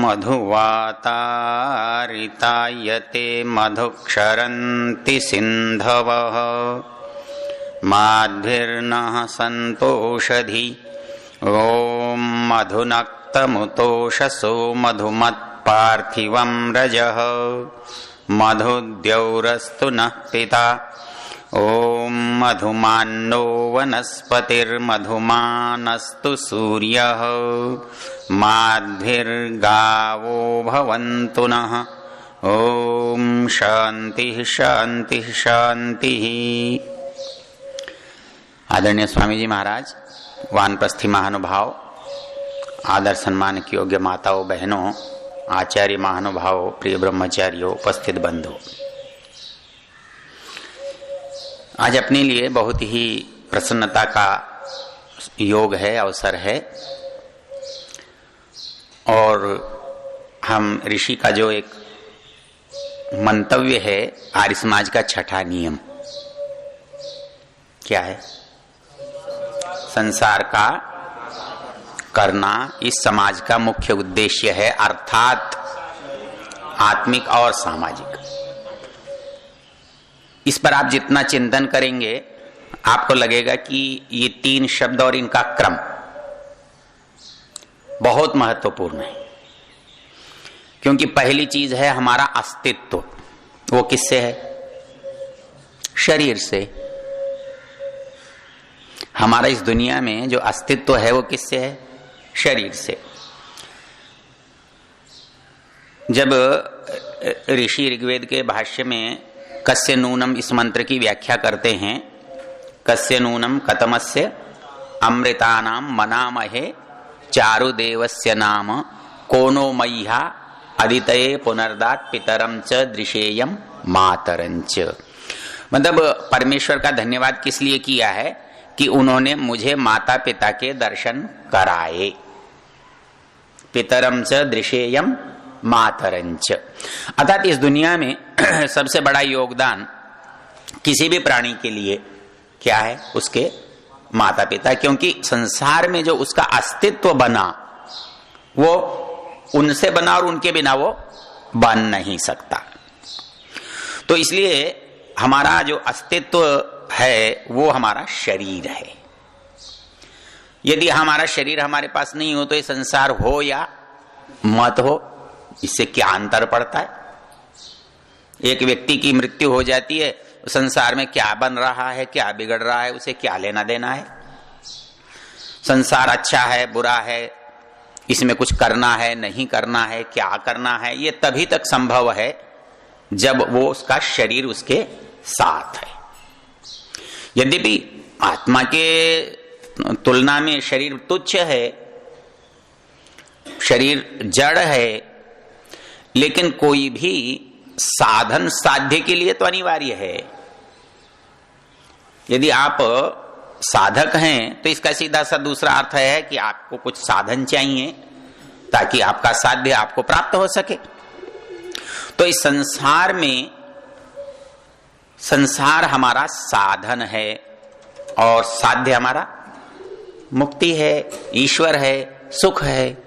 मधुवातारितायते मधुक्षरन्ति सिन्धवः माद्भिर्नः सन्तोषधि ॐ मधुनक्तमुतोषसो मधुमत्पार्थिवं रजः मधुद्यौरस्तु नः पिता ॐ मधुमान्नो वनस्पतिर्मधुमानस्तु सूर्यः माद्भिर्गावो भवन्तु नः ॐ शान्तिः शान्तिः शान्तिः। आदरणीय स्वामी जी महाराज, वानप्रस्थी महानुभाव, आदर सम्मान के योग्य माताओं बहनों, आचार्य महानुभावों, प्रिय ब्रह्मचारियों, उपस्थित बंधु, आज अपने लिए बहुत ही प्रसन्नता का योग है, अवसर है। और हम ऋषि का जो एक मंतव्य है, आर्य समाज का छठा नियम क्या है? संसार का करना इस समाज का मुख्य उद्देश्य है, अर्थात आत्मिक और सामाजिक। इस पर आप जितना चिंतन करेंगे आपको लगेगा कि ये तीन शब्द और इनका क्रम बहुत महत्वपूर्ण है, क्योंकि पहली चीज है हमारा अस्तित्व। वो किससे है? शरीर से। हमारा इस दुनिया में जो अस्तित्व है वो किससे है? शरीर से। जब ऋषि ऋग्वेद के भाष्य में कस्य नूनम इस मंत्र की व्याख्या करते हैं, कस्य नूनम कतमस्य अमृतानाम मनामहे चारुदेवस्य नाम कोनो मह्या अदितये पुनर्दात पितरम च दृशेयम मातरंच। मतलब परमेश्वर का धन्यवाद किस लिए किया है कि उन्होंने मुझे माता पिता के दर्शन कराए। पितरम च दृशेयम मातरंच। अर्थात इस दुनिया में सबसे बड़ा योगदान किसी भी प्राणी के लिए क्या है? उसके माता पिता। क्योंकि संसार में जो उसका अस्तित्व बना वो उनसे बना और उनके बिना वो बन नहीं सकता। तो इसलिए हमारा जो अस्तित्व है वो हमारा शरीर है। यदि हमारा शरीर हमारे पास नहीं हो तो ये संसार हो या मत हो, इससे क्या अंतर पड़ता है? एक व्यक्ति की मृत्यु हो जाती है, संसार में क्या बन रहा है, क्या बिगड़ रहा है, उसे क्या लेना देना है? संसार अच्छा है, बुरा है, इसमें कुछ करना है, नहीं करना है, क्या करना है, ये तभी तक संभव है जब वो उसका शरीर उसके साथ है। यद्यपि आत्मा के तुलना में शरीर तुच्छ है, शरीर जड़ है, लेकिन कोई भी साधन साध्य के लिए तो अनिवार्य है। यदि आप साधक हैं तो इसका सीधा सा दूसरा अर्थ है कि आपको कुछ साधन चाहिए ताकि आपका साध्य आपको प्राप्त हो सके। तो इस संसार में, संसार हमारा साधन है और साध्य हमारा मुक्ति है, ईश्वर है, सुख है।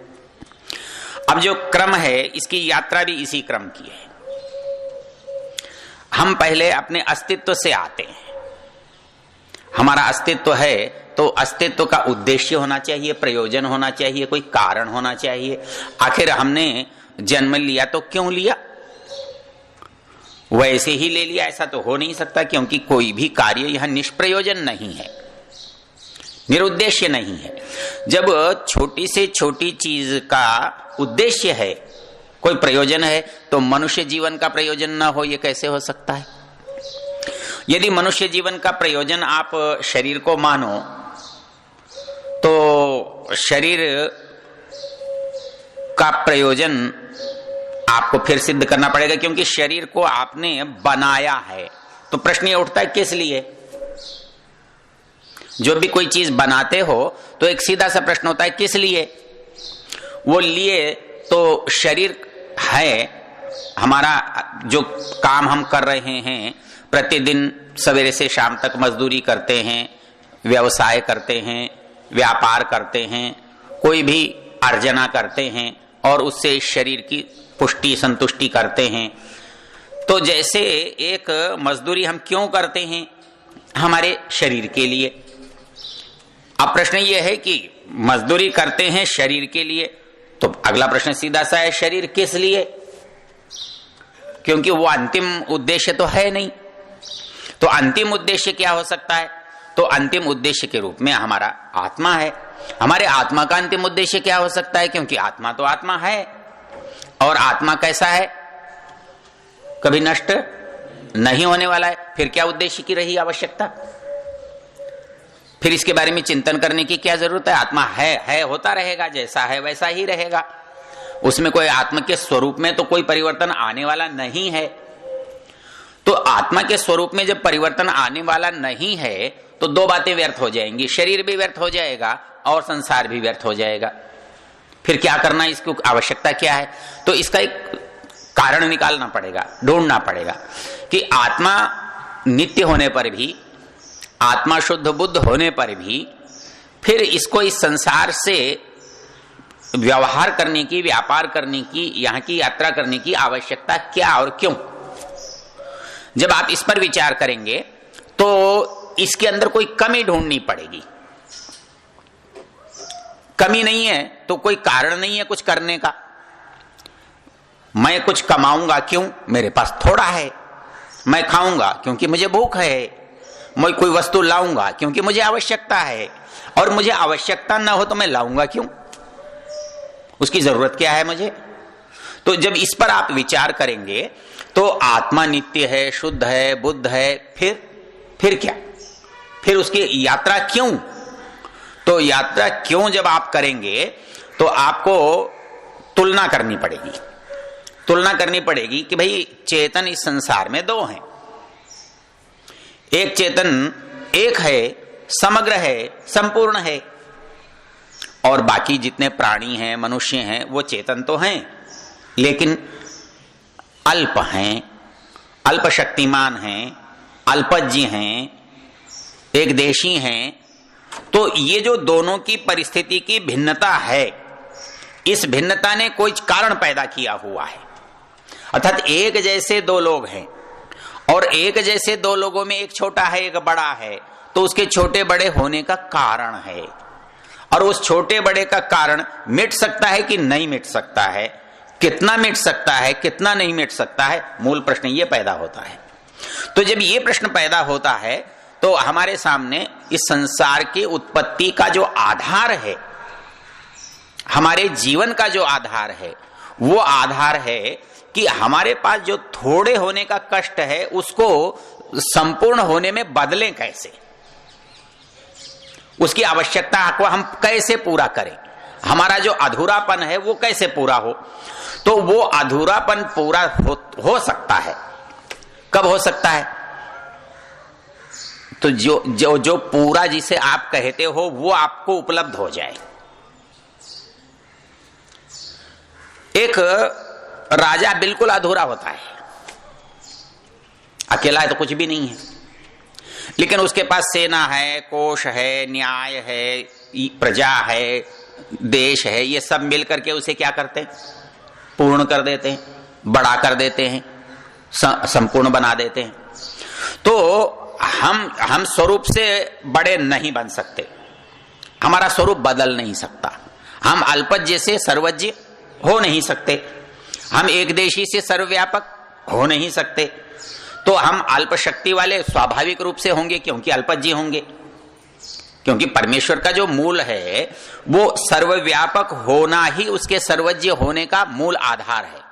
अब जो क्रम है इसकी यात्रा भी इसी क्रम की है। हम पहले अपने अस्तित्व से आते हैं। हमारा अस्तित्व है तो अस्तित्व का उद्देश्य होना चाहिए, प्रयोजन होना चाहिए, कोई कारण होना चाहिए। आखिर हमने जन्म लिया तो क्यों लिया? वैसे ही ले लिया ऐसा तो हो नहीं सकता, क्योंकि कोई भी कार्य यहां निष्प्रयोजन नहीं है, निरुद्देश्य नहीं है। जब छोटी से छोटी चीज का उद्देश्य है, कोई प्रयोजन है, तो मनुष्य जीवन का प्रयोजन ना हो, यह कैसे हो सकता है? यदि मनुष्य जीवन का प्रयोजन आप शरीर को मानो तो शरीर का प्रयोजन आपको फिर सिद्ध करना पड़ेगा, क्योंकि शरीर को आपने बनाया है। तो प्रश्न ये उठता है किस लिए? जो भी कोई चीज बनाते हो तो एक सीधा सा प्रश्न होता है किस लिए? वो लिए तो शरीर है, हमारा जो काम हम कर रहे हैं, प्रतिदिन सवेरे से शाम तक मजदूरी करते हैं, व्यवसाय करते हैं, व्यापार करते हैं, कोई भी अर्जना करते हैं, और उससे शरीर की पुष्टि संतुष्टि करते हैं। तो जैसे एक मजदूरी हम क्यों करते हैं? हमारे शरीर के लिए। अब प्रश्न ये है कि मजदूरी करते हैं शरीर के लिए, तो अगला प्रश्न सीधा सा है, शरीर किस लिए? क्योंकि वो अंतिम उद्देश्य तो है नहीं। तो अंतिम उद्देश्य क्या हो सकता है? तो अंतिम उद्देश्य के रूप में हमारा आत्मा है। हमारे आत्मा का अंतिम उद्देश्य क्या हो सकता है? क्योंकि आत्मा तो आत्मा है, और आत्मा कैसा है? कभी नष्ट नहीं होने वाला है। फिर क्या उद्देश्य की रही आवश्यकता? फिर इसके बारे में चिंतन करने की क्या जरूरत है? आत्मा है, होता रहेगा, जैसा है वैसा ही रहेगा। उसमें कोई आत्मा के स्वरूप में तो कोई परिवर्तन आने वाला नहीं है। तो आत्मा के स्वरूप में जब परिवर्तन आने वाला नहीं है तो दो बातें व्यर्थ हो जाएंगी, शरीर भी व्यर्थ हो जाएगा और संसार भी व्यर्थ हो जाएगा। फिर क्या करना, इसकी आवश्यकता क्या है? तो इसका एक कारण निकालना पड़ेगा, ढूंढना पड़ेगा कि आत्मा नित्य होने पर भी, आत्मा शुद्ध बुद्ध होने पर भी, फिर इसको इस संसार से व्यवहार करने की, व्यापार करने की, यहां की यात्रा करने की आवश्यकता क्या और क्यों? जब आप इस पर विचार करेंगे तो इसके अंदर कोई कमी ढूंढनी पड़ेगी। कमी नहीं है तो कोई कारण नहीं है कुछ करने का। मैं कुछ कमाऊंगा क्यों? मेरे पास थोड़ा है। मैं खाऊंगा क्योंकि मुझे भूख है। मैं कोई वस्तु लाऊंगा क्योंकि मुझे आवश्यकता है, और मुझे आवश्यकता ना हो तो मैं लाऊंगा क्यों? उसकी जरूरत क्या है मुझे? तो जब इस पर आप विचार करेंगे तो आत्मा नित्य है, शुद्ध है, बुद्ध है, फिर क्या? फिर उसकी यात्रा क्यों? तो यात्रा क्यों जब आप करेंगे तो आपको तुलना करनी पड़ेगी। तुलना करनी पड़ेगी कि भाई चेतन इस संसार में दो हैं। एक चेतन एक है, समग्र है, संपूर्ण है, और बाकी जितने प्राणी हैं, मनुष्य हैं, वो चेतन तो हैं लेकिन अल्प हैं, अल्प शक्तिमान हैं, अल्पज्ञ हैं, एक देशी हैं। तो ये जो दोनों की परिस्थिति की भिन्नता है, इस भिन्नता ने कोई कारण पैदा किया हुआ है। अर्थात एक जैसे दो लोग हैं और एक जैसे दो लोगों में एक छोटा है एक बड़ा है, तो उसके छोटे बड़े होने का कारण है, और उस छोटे बड़े का कारण मिट सकता है कि नहीं मिट सकता है, कितना मिट सकता है, कितना नहीं मिट सकता है, मूल प्रश्न ये पैदा होता है। तो जब ये प्रश्न पैदा होता है तो हमारे सामने इस संसार की उत्पत्ति का जो आधार है, हमारे जीवन का जो आधार है, वो आधार है कि हमारे पास जो थोड़े होने का कष्ट है उसको संपूर्ण होने में बदलें कैसे, उसकी आवश्यकता को हम कैसे पूरा करें, हमारा जो अधूरापन है वो कैसे पूरा हो। तो वो अधूरापन पूरा हो सकता है। कब हो सकता है? तो जो पूरा जिसे आप कहते हो वो आपको उपलब्ध हो जाए। एक राजा बिल्कुल अधूरा होता है, अकेला है तो कुछ भी नहीं है, लेकिन उसके पास सेना है, कोष है, न्याय है, प्रजा है, देश है, ये सब मिलकर के उसे क्या करते हैं? पूर्ण कर देते हैं, बड़ा कर देते हैं, संपूर्ण बना देते हैं। तो हम स्वरूप से बड़े नहीं बन सकते, हमारा स्वरूप बदल नहीं सकता। हम अल्पज्ञ से सर्वज्ञ हो नहीं सकते, हम एक देशी से सर्वव्यापक हो नहीं सकते। तो हम अल्प शक्ति वाले स्वाभाविक रूप से होंगे क्योंकि अल्पज्ञ होंगे, क्योंकि परमेश्वर का जो मूल है वो सर्वव्यापक होना ही उसके सर्वज्ञ होने का मूल आधार है।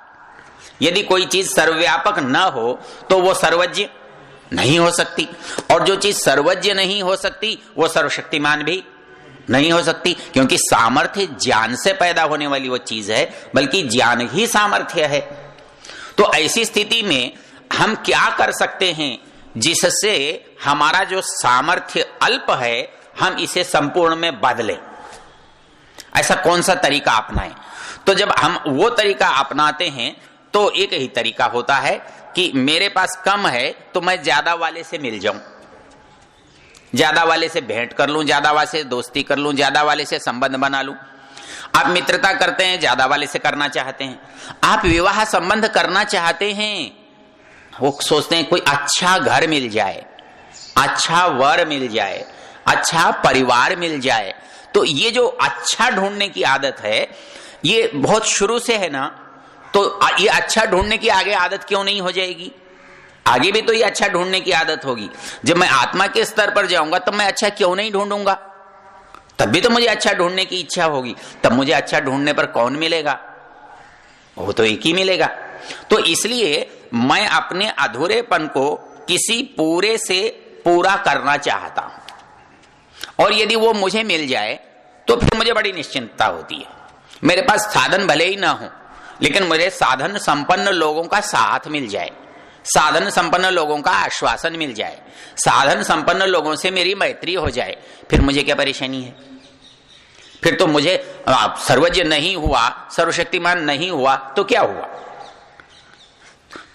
यदि कोई चीज सर्वव्यापक न हो तो वो सर्वज्ञ नहीं हो सकती, और जो चीज सर्वज्ञ नहीं हो सकती वो सर्वशक्तिमान भी नहीं हो सकती, क्योंकि सामर्थ्य ज्ञान से पैदा होने वाली वो चीज है, बल्कि ज्ञान ही सामर्थ्य है। तो ऐसी स्थिति में हम क्या कर सकते हैं जिससे हमारा जो सामर्थ्य अल्प है हम इसे संपूर्ण में बदलें? ऐसा कौन सा तरीका अपनाएं? तो जब हम वो तरीका अपनाते हैं तो एक ही तरीका होता है कि मेरे पास कम है तो मैं ज्यादा वाले से मिल जाऊं, ज्यादा वाले से भेंट कर लूं, ज्यादा वाले से दोस्ती कर लूं, ज्यादा वाले से संबंध बना लूं। आप मित्रता करते हैं, ज्यादा वाले से करना चाहते हैं। आप विवाह संबंध करना चाहते हैं, वो सोचते हैं कोई अच्छा घर मिल जाए, अच्छा वर मिल जाए, अच्छा परिवार मिल जाए। तो ये जो अच्छा ढूंढने की आदत है, ये बहुत शुरू से है ना, तो ये अच्छा ढूंढने की आगे आदत क्यों नहीं हो जाएगी? आगे भी तो ये अच्छा ढूंढने की आदत होगी। जब मैं आत्मा के स्तर पर जाऊंगा तब मैं अच्छा क्यों नहीं ढूंढूंगा? तब भी तो मुझे अच्छा ढूंढने की इच्छा होगी। तब मुझे अच्छा ढूंढने पर कौन मिलेगा? वो तो एक ही मिलेगा। तो इसलिए मैं अपने अधूरेपन को किसी पूरे से पूरा करना चाहता हूं, और यदि वो मुझे मिल जाए तो फिर मुझे बड़ी निश्चिंतता होती है। मेरे पास साधन भले ही ना हो, लेकिन मुझे साधन संपन्न लोगों का साथ मिल जाए, साधन संपन्न लोगों का आश्वासन मिल जाए, साधन संपन्न लोगों से मेरी मैत्री हो जाए, फिर मुझे क्या परेशानी है? फिर तो मुझे सर्वज्ञ नहीं हुआ, सर्वशक्तिमान नहीं हुआ तो क्या हुआ?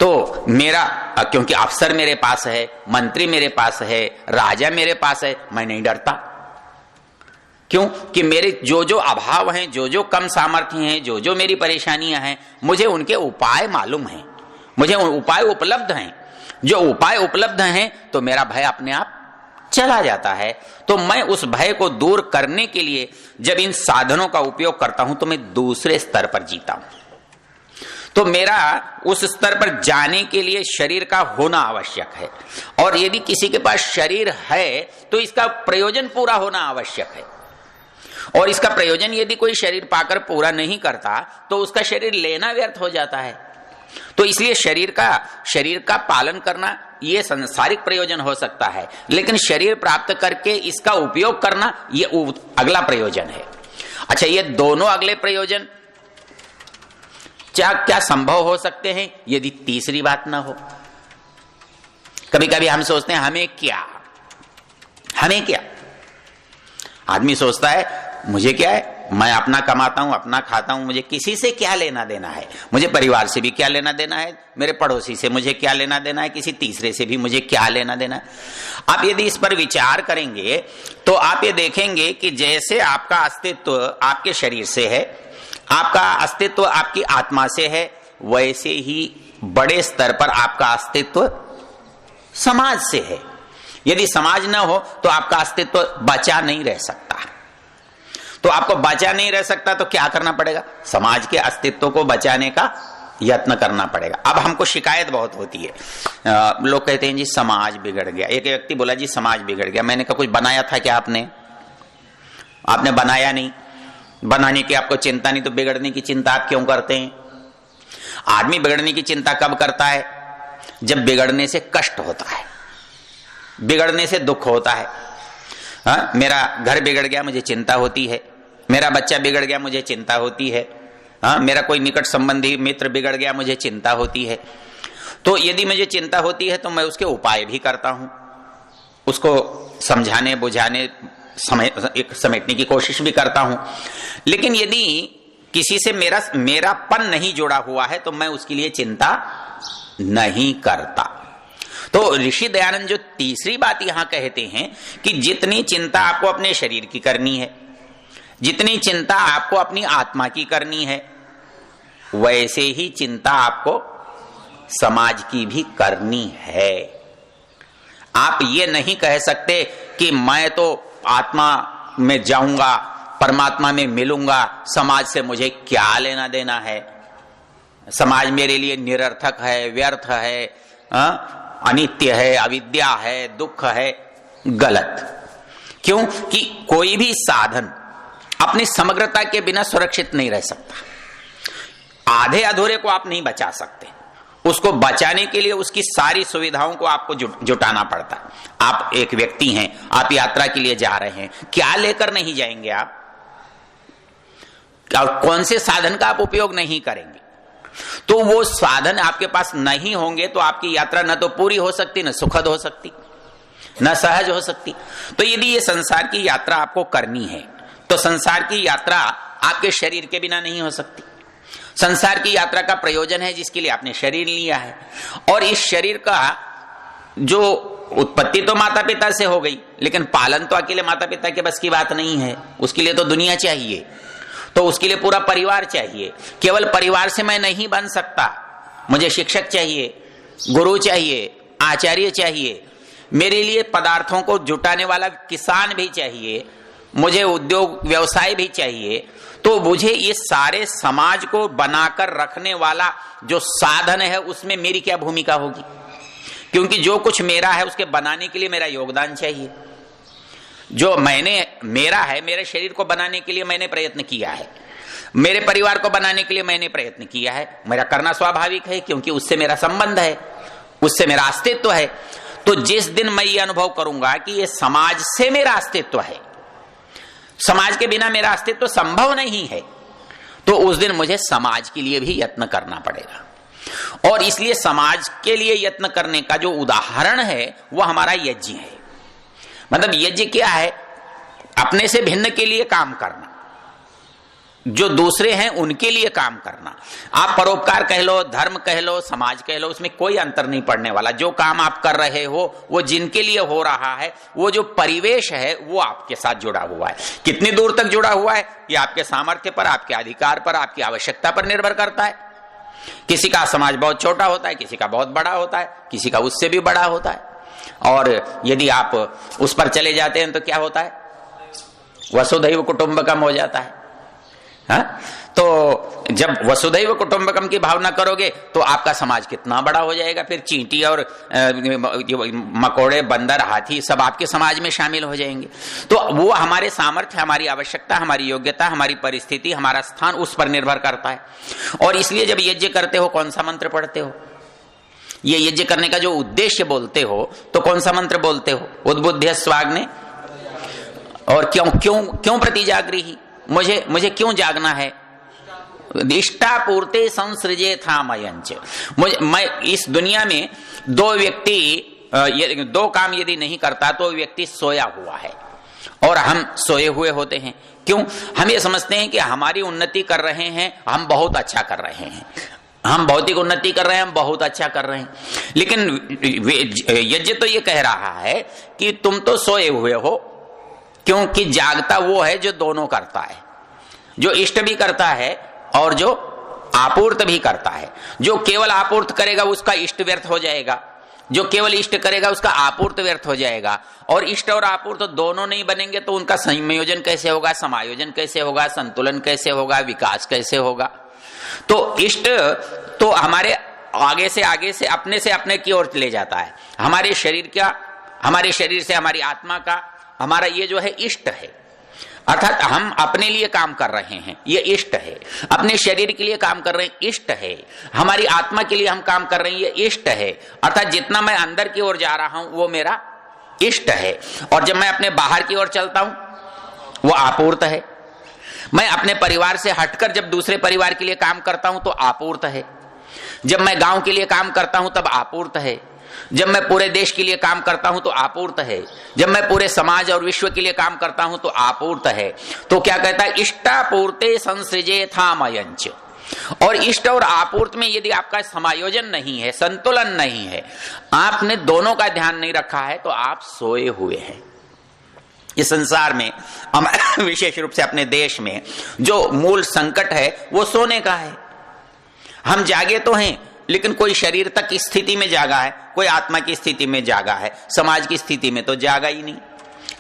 तो मेरा, क्योंकि अफसर मेरे पास है, मंत्री मेरे पास है, राजा मेरे पास है, मैं नहीं डरता। क्यों? कि मेरे जो जो अभाव हैं, जो जो कम सामर्थ्य हैं, जो जो मेरी परेशानियां हैं, मुझे उनके उपाय मालूम हैं, मुझे उपाय उपलब्ध हैं। जो उपाय उपलब्ध हैं तो मेरा भय अपने आप चला जाता है। तो मैं उस भय को दूर करने के लिए जब इन साधनों का उपयोग करता हूं तो मैं दूसरे स्तर पर जीता हूं। तो मेरा उस स्तर पर जाने के लिए शरीर का होना आवश्यक है, और यदि किसी के पास शरीर है तो इसका प्रयोजन पूरा होना आवश्यक है। और इसका प्रयोजन यदि कोई शरीर पाकर पूरा नहीं करता तो उसका शरीर लेना व्यर्थ हो जाता है। तो इसलिए शरीर का पालन करना ये सांसारिक प्रयोजन हो सकता है, लेकिन शरीर प्राप्त करके इसका उपयोग करना ये अगला प्रयोजन है। अच्छा, ये दोनों अगले प्रयोजन क्या संभव हो सकते हैं यदि तीसरी बात ना हो? कभी कभी हम सोचते हैं हमें क्या? आदमी सोचता है मुझे क्या है, मैं अपना कमाता हूं, अपना खाता हूं, मुझे किसी से क्या लेना देना है, मुझे परिवार से भी क्या लेना देना है, मेरे पड़ोसी से मुझे क्या लेना देना है, किसी तीसरे से भी मुझे क्या लेना देना है। आप यदि इस पर विचार करेंगे तो आप ये देखेंगे कि जैसे आपका अस्तित्व आपके शरीर से है, आपका अस्तित्व आपकी आत्मा से है, वैसे ही बड़े स्तर पर आपका अस्तित्व समाज से है। यदि समाज न हो तो आपका अस्तित्व बचा नहीं रह सकता। तो आपको बचा नहीं रह सकता तो क्या करना पड़ेगा? समाज के अस्तित्व को बचाने का यत्न करना पड़ेगा। अब हमको शिकायत बहुत होती है, लोग कहते हैं जी समाज बिगड़ गया। एक व्यक्ति बोला जी समाज बिगड़ गया। मैंने कहा कुछ बनाया था क्या आपने बनाया नहीं। बनाने की आपको चिंता नहीं तो बिगड़ने की चिंता आप क्यों करते हैं? आदमी बिगड़ने की चिंता कब करता है? जब बिगड़ने से कष्ट होता है, बिगड़ने से दुख होता है। हाँ, मेरा घर बिगड़ गया मुझे चिंता होती है, मेरा बच्चा बिगड़ गया मुझे चिंता होती है, हाँ, मेरा कोई निकट संबंधी मित्र बिगड़ गया मुझे चिंता होती है। तो यदि मुझे चिंता होती है तो मैं उसके उपाय भी करता हूं, उसको समझाने बुझाने समेटने की कोशिश भी करता हूं। लेकिन यदि किसी से मेरापन नहीं जुड़ा हुआ है तो मैं उसके लिए चिंता नहीं करता। तो ऋषि दयानंद जो तीसरी बात यहां कहते हैं कि जितनी चिंता आपको अपने शरीर की करनी है, जितनी चिंता आपको अपनी आत्मा की करनी है, वैसे ही चिंता आपको समाज की भी करनी है। आप ये नहीं कह सकते कि मैं तो आत्मा में जाऊंगा, परमात्मा में मिलूंगा, समाज से मुझे क्या लेना देना है, समाज मेरे लिए निरर्थक है, व्यर्थ है, अनित्य है, अविद्या है, दुख है। गलत। क्यों? कि कोई भी साधन अपनी समग्रता के बिना सुरक्षित नहीं रह सकता। आधे अधूरे को आप नहीं बचा सकते, उसको बचाने के लिए उसकी सारी सुविधाओं को आपको जुटाना पड़ता है। आप एक व्यक्ति हैं, आप यात्रा के लिए जा रहे हैं, क्या लेकर नहीं जाएंगे आप? और कौन से साधन का आप उपयोग नहीं करेंगे? तो वो साधन आपके पास नहीं होंगे तो आपकी यात्रा न तो पूरी हो सकती, न सुखद हो सकती, न सहज हो सकती। तो यदि ये संसार की यात्रा आपको करनी है तो संसार की यात्रा आपके शरीर के बिना नहीं हो सकती। संसार की यात्रा का प्रयोजन है जिसके लिए आपने शरीर लिया है, और इस शरीर का जो उत्पत्ति तो माता पिता से हो गई, लेकिन पालन तो अकेले माता पिता के बस की बात नहीं है, उसके लिए तो दुनिया चाहिए। तो उसके लिए पूरा परिवार चाहिए। केवल परिवार से मैं नहीं बन सकता, मुझे शिक्षक चाहिए, गुरु चाहिए, आचार्य चाहिए, मेरे लिए पदार्थों को जुटाने वाला किसान भी चाहिए, मुझे उद्योग व्यवसाय भी चाहिए। तो मुझे ये सारे समाज को बनाकर रखने वाला जो साधन है उसमें मेरी क्या भूमिका होगी? क्योंकि जो कुछ मेरा है उसके बनाने के लिए मेरा योगदान चाहिए। जो मेरा है, मेरे शरीर को बनाने के लिए मैंने प्रयत्न किया है, मेरे परिवार को बनाने के लिए मैंने प्रयत्न किया है, मेरा करना स्वाभाविक है क्योंकि उससे मेरा संबंध है, उससे मेरा अस्तित्व है। तो जिस दिन मैं ये अनुभव करूंगा कि ये समाज से मेरा अस्तित्व है, समाज के बिना मेरा अस्तित्व संभव नहीं है, तो उस दिन मुझे समाज के लिए भी यत्न करना पड़ेगा। और इसलिए समाज के लिए यत्न करने का जो उदाहरण है वो हमारा यज्ञ है। मतलब यज्ञ क्या है? अपने से भिन्न के लिए काम करना, जो दूसरे हैं उनके लिए काम करना। आप परोपकार कह लो, धर्म कह लो, समाज कह लो, उसमें कोई अंतर नहीं पड़ने वाला। जो काम आप कर रहे हो वो जिनके लिए हो रहा है, वो जो परिवेश है वो आपके साथ जुड़ा हुआ है। कितनी दूर तक जुड़ा हुआ है ये आपके सामर्थ्य पर, आपके अधिकार पर, आपकी आवश्यकता पर निर्भर करता है। किसी का समाज बहुत छोटा होता है, किसी का बहुत बड़ा होता है, किसी का उससे भी बड़ा होता है। और यदि आप उस पर चले जाते हैं तो क्या होता है? वसुधैव कुटुंबकम हो जाता है। हा? तो जब वसुधैव कुटुंबकम की भावना करोगे तो आपका समाज कितना बड़ा हो जाएगा। फिर चींटी और मकोड़े, बंदर, हाथी सब आपके समाज में शामिल हो जाएंगे। तो वो हमारे सामर्थ्य, हमारी आवश्यकता, हमारी योग्यता, हमारी परिस्थिति, हमारा स्थान उस पर निर्भर करता है। और इसलिए जब यज्ञ करते हो कौन सा मंत्र पढ़ते हो? ये यज्ञ करने का जो उद्देश्य बोलते हो तो कौन सा मंत्र बोलते हो? उद्बुद्ध्य स्वाग्ने। और क्यों क्यों क्यों प्रतिजागृहि? मुझे क्यों जागना है? इष्टापूर्ते संसृजे था मयंच। मैं इस दुनिया में दो काम यदि नहीं करता तो व्यक्ति सोया हुआ है, और हम सोए हुए होते हैं। क्यों? हम ये समझते हैं कि हमारी उन्नति कर रहे हैं, हम बहुत अच्छा कर रहे हैं, हम भौतिक उन्नति कर रहे हैं, हम बहुत अच्छा कर रहे हैं। लेकिन यज्ञ तो ये कह रहा है कि तुम तो सोए हुए हो, क्योंकि जागता वो है जो दोनों करता है, जो इष्ट भी करता है और जो आपूर्त भी करता है। जो केवल आपूर्त करेगा उसका इष्ट व्यर्थ हो जाएगा, जो केवल इष्ट करेगा उसका आपूर्त व्यर्थ हो जाएगा। और इष्ट और आपूर्त दोनों नहीं बनेंगे तो उनका संयोजन कैसे होगा, समायोजन कैसे होगा, संतुलन कैसे होगा, विकास कैसे होगा? तो इष्ट तो हमारे आगे से अपने की ओर ले जाता है। हमारे शरीर से, हमारी आत्मा का, हमारा ये जो है इष्ट है। अर्थात हम अपने लिए काम कर रहे हैं, ये इष्ट है। अपने शरीर के लिए काम कर रहे हैं, इष्ट है। हमारी आत्मा के लिए हम काम कर रहे हैं, ये इष्ट है। अर्थात जितना मैं अंदर की ओर जा रहा हूं वो मेरा इष्ट है। और जब मैं अपने बाहर की ओर चलता हूं वो आपूर्त है। मैं अपने परिवार से हटकर जब दूसरे परिवार के लिए काम करता हूं तो आपूर्त है। जब मैं गांव के लिए काम करता हूं तब आपूर्त है। जब मैं पूरे देश के लिए काम करता हूं तो आपूर्त है। जब मैं पूरे समाज और विश्व के लिए काम करता हूं तो आपूर्त है। तो क्या कहता है? इष्टापूर्ते संसृजे था मयंच। और इष्ट और आपूर्त में यदि आपका समायोजन नहीं है, संतुलन नहीं है, आपने दोनों का ध्यान नहीं रखा है, तो आप सोए हुए हैं। इस संसार में, विशेष रूप से अपने देश में, जो मूल संकट है वो सोने का है। हम जागे तो हैं, लेकिन कोई शरीर तक की स्थिति में जागा है, कोई आत्मा की स्थिति में जागा है, समाज की स्थिति में तो जागा ही नहीं।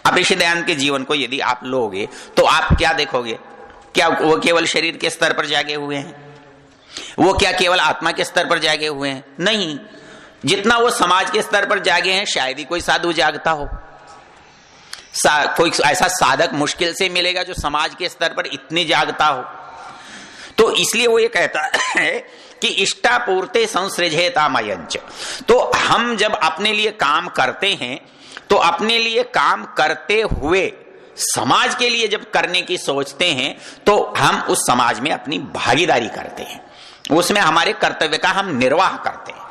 अब ऋषि दयानंद के जीवन को यदि आप लोगे तो आप क्या देखोगे? क्या वो केवल शरीर के स्तर पर जागे हुए हैं? वो क्या केवल आत्मा के स्तर पर जागे हुए हैं? नहीं। जितना वो समाज के स्तर पर जागे हैं शायद ही कोई साधु जागता हो। कोई ऐसा साधक मुश्किल से मिलेगा जो समाज के स्तर पर इतनी जागता हो। तो इसलिए वो ये कहता है कि इष्टापूर्ते संसृजेता मयंच। तो हम जब अपने लिए काम करते हैं तो अपने लिए काम करते हुए समाज के लिए जब करने की सोचते हैं तो हम उस समाज में अपनी भागीदारी करते हैं, उसमें हमारे कर्तव्य का हम निर्वाह करते हैं।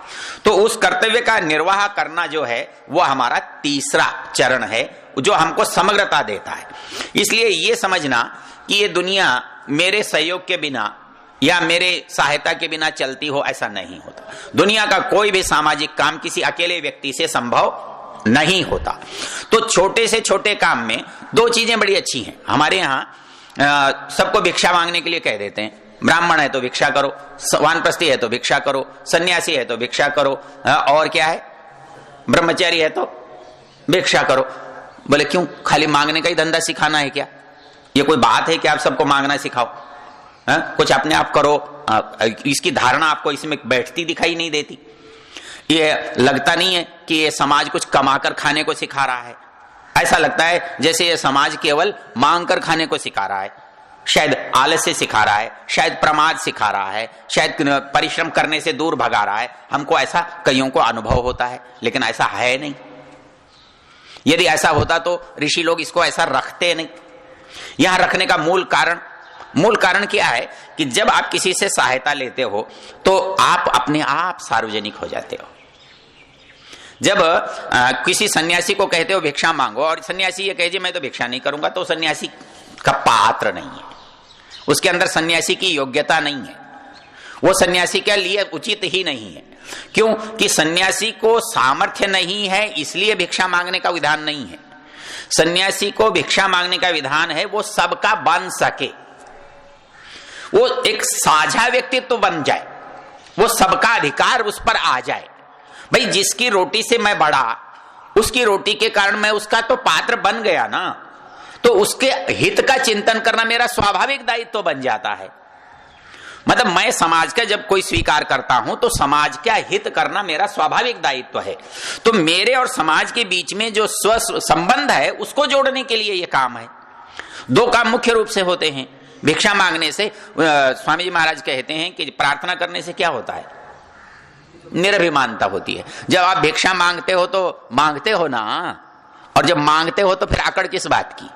तो उस कर्तव्य का निर्वाह करना जो है वो हमारा तीसरा चरण है, जो हमको समग्रता देता है। इसलिए ये समझना कि ये दुनिया मेरे सहयोग के बिना या मेरे सहायता के बिना चलती हो, ऐसा नहीं होता। दुनिया का कोई भी सामाजिक काम किसी अकेले व्यक्ति से संभव नहीं होता। तो छोटे से छोटे काम में दो चीजें बड़ी अच्छी हैं। हमारे यहाँ सबको भिक्षा मांगने के लिए कह देते हैं। ब्राह्मण है तो भिक्षा करो, वानप्रस्थी है तो भिक्षा करो, सन्यासी है तो भिक्षा करो, और क्या है, ब्रह्मचारी है तो भिक्षा करो। बोले क्यों, खाली मांगने का ही धंधा सिखाना है क्या? ये कोई बात है कि आप सबको मांगना सिखाओ? कुछ अपने आप करो। इसकी धारणा आपको इसमें बैठती दिखाई नहीं देती। ये लगता नहीं है कि ये समाज कुछ कमाकर खाने को सिखा रहा है। ऐसा लगता है जैसे ये समाज केवल मांग कर खाने को सिखा रहा है, शायद आलस्य सिखा रहा है, शायद प्रमाद सिखा रहा है, शायद परिश्रम करने से दूर भगा रहा है। हमको ऐसा कईयों को अनुभव होता है, लेकिन ऐसा है नहीं। यदि ऐसा होता तो ऋषि लोग इसको ऐसा रखते नहीं। यहां रखने का मूल कारण क्या है कि जब आप किसी से सहायता लेते हो तो आप अपने आप सार्वजनिक हो जाते हो। जब किसी सन्यासी को कहते हो भिक्षा मांगो और सन्यासी ये कहे मैं तो भिक्षा नहीं करूंगा, तो सन्यासी का पात्र नहीं है, उसके अंदर सन्यासी की योग्यता नहीं है, वो सन्यासी के लिए उचित ही नहीं है। क्यों कि सन्यासी को सामर्थ्य नहीं है, इसलिए भिक्षा मांगने का विधान नहीं है। सन्यासी को भिक्षा मांगने का विधान है वो सबका बन सके, वो एक साझा व्यक्तित्व बन जाए, वो सबका अधिकार उस पर आ जाए। भाई जिसकी रोटी से मैं बढ़ा, उसकी रोटी के कारण मैं उसका तो पात्र बन गया ना, तो उसके हित का चिंतन करना मेरा स्वाभाविक दायित्व बन जाता है। मतलब मैं समाज का जब कोई स्वीकार करता हूं तो समाज का हित करना मेरा स्वाभाविक दायित्व है। तो मेरे और समाज के बीच में जो स्व संबंध है उसको जोड़ने के लिए यह काम है। दो काम मुख्य रूप से होते हैं। भिक्षा मांगने से स्वामी जी महाराज कहते हैं कि प्रार्थना करने से क्या होता है, निरभिमानता होती है। जब आप भिक्षा मांगते हो तो मांगते हो ना, और जब मांगते हो तो फिर अकड़ किस बात की?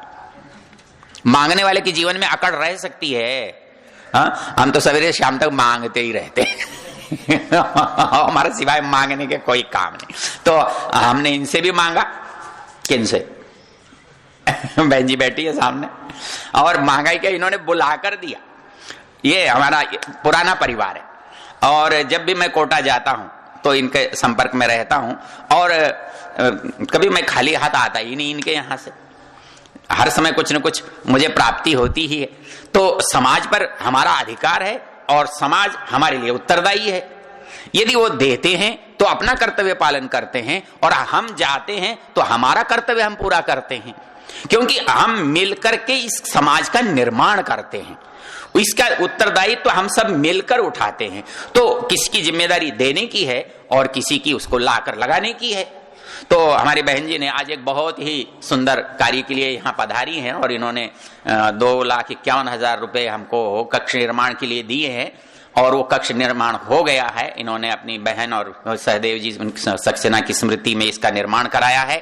मांगने वाले के जीवन में अकड़ रह सकती है। हम तो सवेरे शाम तक मांगते ही रहते हमारा सिवाय मांगने के कोई काम नहीं। तो हमने इनसे भी मांगा, किनसे? बहन जी बैठी है सामने, और महंगाई के इन्होंने बुलाकर दिया। ये हमारा पुराना परिवार है और जब भी मैं कोटा जाता हूं तो इनके संपर्क में रहता हूं, और कभी मैं खाली हाथ आता ही नहीं इनके यहां से। हर समय कुछ न कुछ मुझे प्राप्ति होती ही है। तो समाज पर हमारा अधिकार है और समाज हमारे लिए उत्तरदायी है। यदि वो देते हैं तो अपना कर्तव्य पालन करते हैं, और हम जाते हैं तो हमारा कर्तव्य हम पूरा करते हैं, क्योंकि हम मिलकर के इस समाज का निर्माण करते हैं। इसका उत्तरदायित्व तो हम सब मिलकर उठाते हैं। तो किसकी जिम्मेदारी देने की है और किसी की उसको लाकर लगाने की है। तो हमारी बहन जी ने आज एक बहुत ही सुंदर कार्य के लिए यहाँ पधारी हैं, और इन्होंने 2,51,000 रुपए हमको कक्ष निर्माण के लिए दिए हैं, और वो कक्ष निर्माण हो गया है। इन्होंने अपनी बहन और सहदेव जी सक्सेना की स्मृति में इसका निर्माण कराया है।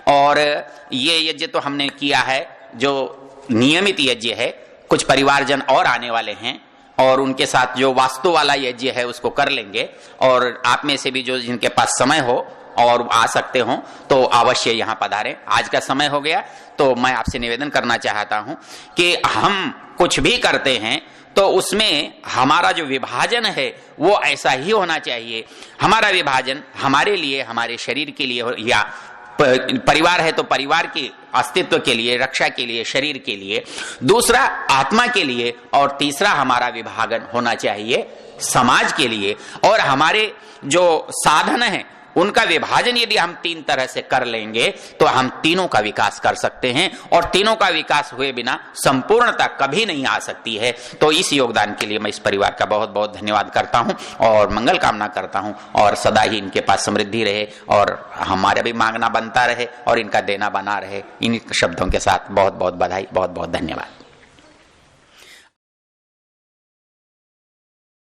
और ये यज्ञ तो हमने किया है जो नियमित यज्ञ है। कुछ परिवारजन और आने वाले हैं और उनके साथ जो वास्तु वाला यज्ञ है उसको कर लेंगे। और आप में से भी जो जिनके पास समय हो और आ सकते हो तो अवश्य यहाँ पधारें। आज का समय हो गया, तो मैं आपसे निवेदन करना चाहता हूँ कि हम कुछ भी करते हैं तो उसमें हमारा जो विभाजन है वो ऐसा ही होना चाहिए। हमारा विभाजन हमारे लिए, हमारे शरीर के लिए, या परिवार है तो परिवार के अस्तित्व के लिए, रक्षा के लिए, शरीर के लिए, दूसरा आत्मा के लिए, और तीसरा हमारा विभाजन होना चाहिए समाज के लिए। और हमारे जो साधन है उनका विभाजन यदि हम 3 तरह से कर लेंगे तो हम तीनों का विकास कर सकते हैं, और तीनों का विकास हुए बिना संपूर्णता कभी नहीं आ सकती है। तो इस योगदान के लिए मैं इस परिवार का बहुत बहुत धन्यवाद करता हूं और मंगल कामना करता हूं, और सदा ही इनके पास समृद्धि रहे और हमारा भी मांगना बनता रहे और इनका देना बना रहे। इन शब्दों के साथ बहुत बहुत बधाई, बहुत बहुत धन्यवाद।